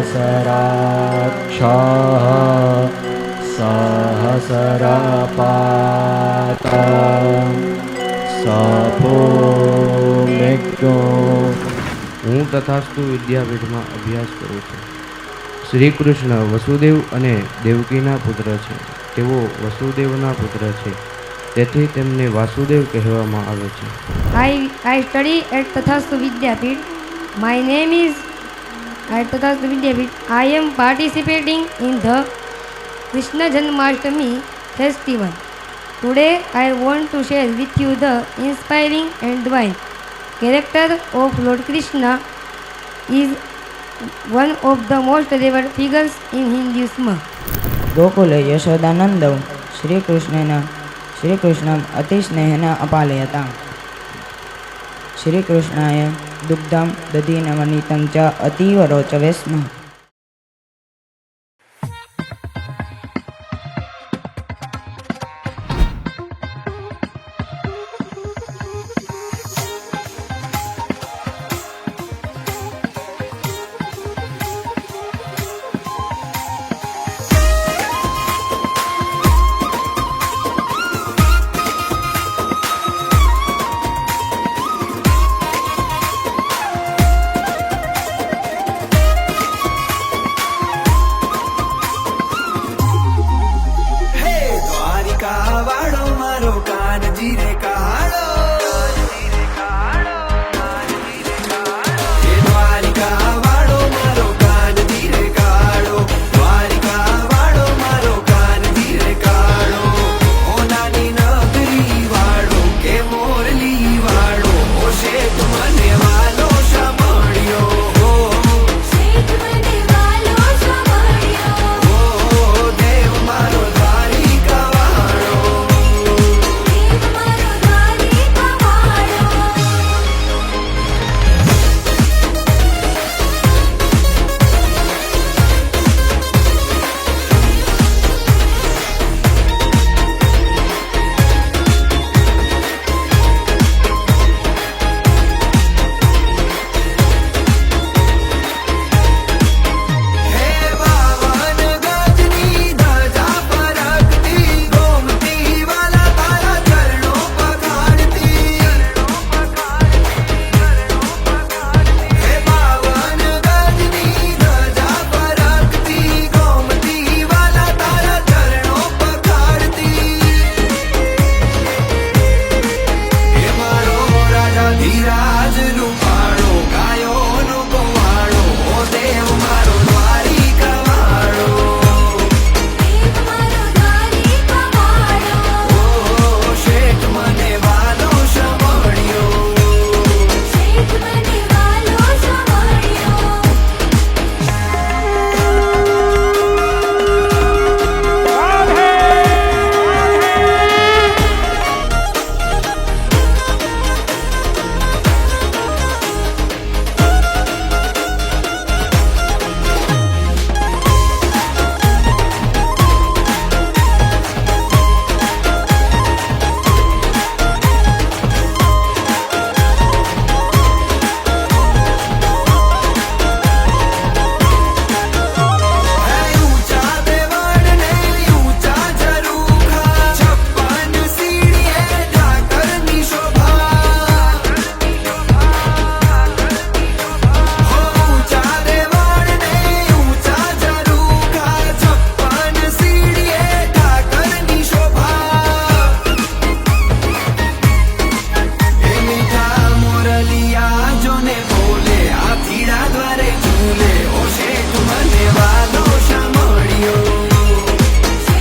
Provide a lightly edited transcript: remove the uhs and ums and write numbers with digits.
સહસ્રપાતા સભૂમિજ્ઞો. હું તથાસ્તુ વિદ્યાપીઠમાં અભ્યાસ કરું છું. શ્રી કૃષ્ણ વસુદેવ અને દેવકીના પુત્ર છે. તેઓ વસુદેવના પુત્ર છે, તેથી તેમને વાસુદેવ કહેવામાં આવે છે. I study at Tathastu Vidyapith. My name is at Tathastu Vidyapith. I am participating in the Krishna Janmashtami festival. Today I want to share with you the inspiring and divine character of Lord Krishna. Is one of the most revered figures in Hinduism. ગોકુલે યશોદાનંદવ Shrikrishna અતિ સ્નેહના અપાલે હતા. શ્રીકૃષ્ણાય દુગ્ધમ દધીનવનીतं ચ અતીવ રોચવે સ્મ. વાળો મારો કાનજી રે.